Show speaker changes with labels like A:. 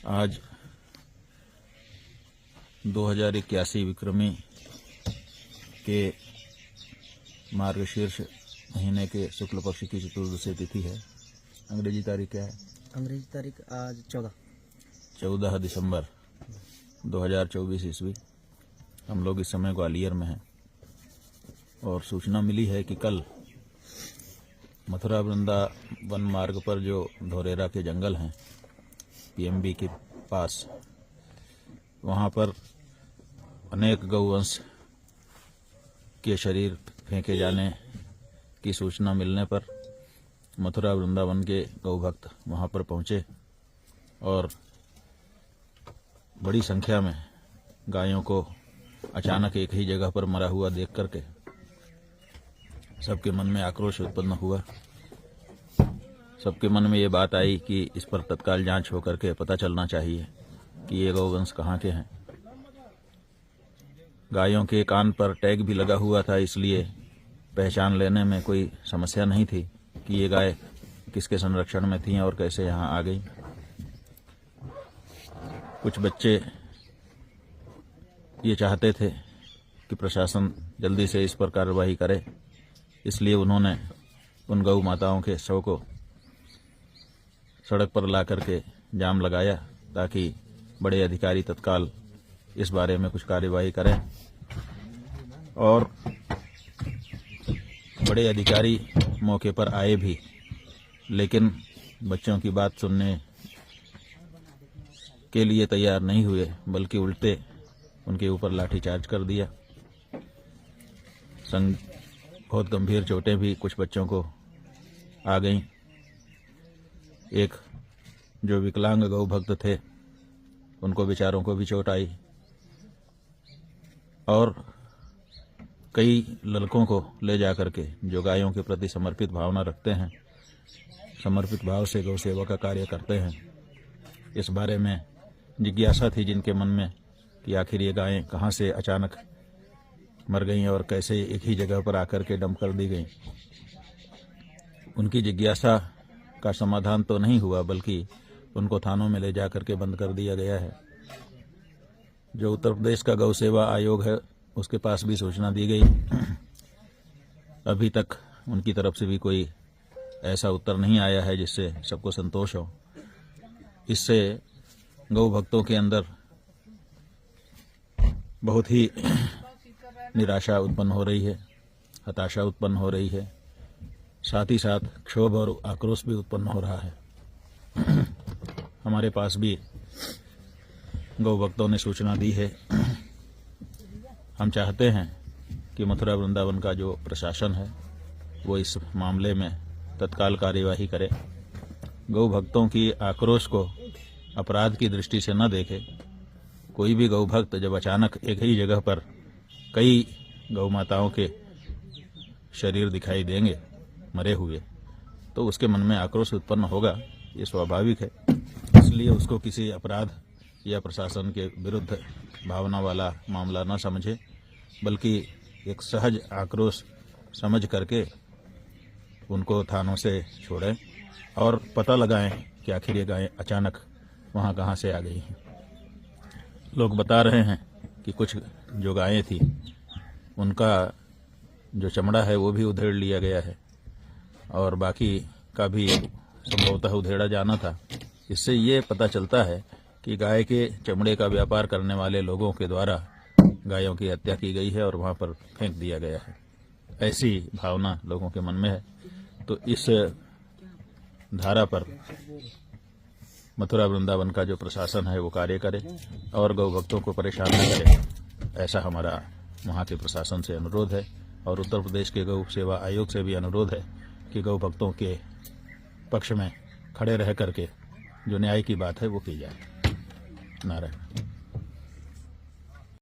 A: आज 2081 विक्रमी के मार्गशीर्ष महीने के शुक्ल पक्ष की चतुर्दशी तिथि है। अंग्रेजी तारीख क्या है?
B: अंग्रेजी तारीख आज
A: 14 दिसंबर 2024 ईस्वी। हम लोग इस समय ग्वालियर में हैं और सूचना मिली है कि कल मथुरा वृंदावन मार्ग पर जो धोरेरा के जंगल हैं पीएमबी के पास, वहाँ पर अनेक गौवंश के शरीर फेंके जाने की सूचना मिलने पर मथुरा वृंदावन के गौभक्त वहाँ पर पहुँचे और बड़ी संख्या में गायों को अचानक एक ही जगह पर मरा हुआ देख करके सबके मन में आक्रोश उत्पन्न हुआ। सबके मन में ये बात आई कि इस पर तत्काल जांच होकर के पता चलना चाहिए कि ये गौवंश कहाँ के हैं। गायों के कान पर टैग भी लगा हुआ था, इसलिए पहचान लेने में कोई समस्या नहीं थी कि ये गाय किसके संरक्षण में थी और कैसे यहाँ आ गई। कुछ बच्चे ये चाहते थे कि प्रशासन जल्दी से इस पर कार्रवाई करे, इसलिए उन्होंने उन गौ माताओं के शव को सड़क पर ला करके जाम लगाया ताकि बड़े अधिकारी तत्काल इस बारे में कुछ कार्यवाही करें। और बड़े अधिकारी मौके पर आए भी, लेकिन बच्चों की बात सुनने के लिए तैयार नहीं हुए, बल्कि उल्टे उनके ऊपर लाठीचार्ज कर दिया। बहुत गंभीर चोटें भी कुछ बच्चों को आ गईं। एक जो विकलांग गौ भक्त थे उनको बेचारों को भी चोट आई और कई लड़कों को ले जा करके जो गायों के प्रति समर्पित भावना रखते हैं, समर्पित भाव से गौ सेवा का कार्य करते हैं, इस बारे में जिज्ञासा थी जिनके मन में कि आखिर ये गायें कहाँ से अचानक मर गईं और कैसे एक ही जगह पर आकर के डंप कर दी गईं। उनकी जिज्ञासा का समाधान तो नहीं हुआ, बल्कि उनको थानों में ले जा करके बंद कर दिया गया है। जो उत्तर प्रदेश का गौ सेवा आयोग है उसके पास भी सूचना दी गई। अभी तक उनकी तरफ से भी कोई ऐसा उत्तर नहीं आया है जिससे सबको संतोष हो। इससे गौ भक्तों के अंदर बहुत ही निराशा उत्पन्न हो रही है, हताशा उत्पन्न हो रही है, साथ ही साथ क्षोभ और आक्रोश भी उत्पन्न हो रहा है। हमारे पास भी गौ भक्तों ने सूचना दी है। हम चाहते हैं कि मथुरा वृंदावन का जो प्रशासन है वो इस मामले में तत्काल कार्यवाही करे। गौ भक्तों की आक्रोश को अपराध की दृष्टि से न देखे। कोई भी गौ भक्त जब अचानक एक ही जगह पर कई गौ माताओं के शरीर दिखाई देंगे मरे हुए, तो उसके मन में आक्रोश उत्पन्न होगा, ये स्वाभाविक है। इसलिए उसको किसी अपराध या प्रशासन के विरुद्ध भावना वाला मामला न समझे, बल्कि एक सहज आक्रोश समझ करके उनको थानों से छोड़ें और पता लगाएं कि आखिर ये गायें अचानक वहाँ कहाँ से आ गई हैं। लोग बता रहे हैं कि कुछ जो गायें थी उनका जो चमड़ा है वो भी उधेड़ लिया गया है और बाकी का भी संभवतः उधेड़ा जाना था। इससे ये पता चलता है कि गाय के चमड़े का व्यापार करने वाले लोगों के द्वारा गायों की हत्या की गई है और वहाँ पर फेंक दिया गया है। ऐसी भावना लोगों के मन में है। तो इस धारा पर मथुरा वृंदावन का जो प्रशासन है वो कार्य करे और गौ भक्तों को परेशान न करे, ऐसा हमारा वहाँ के प्रशासन से अनुरोध है। और उत्तर प्रदेश के गौ सेवा आयोग से भी अनुरोध है कि गौ भक्तों के पक्ष में खड़े रह करके जो न्याय की बात है वो की जाए। नारायण।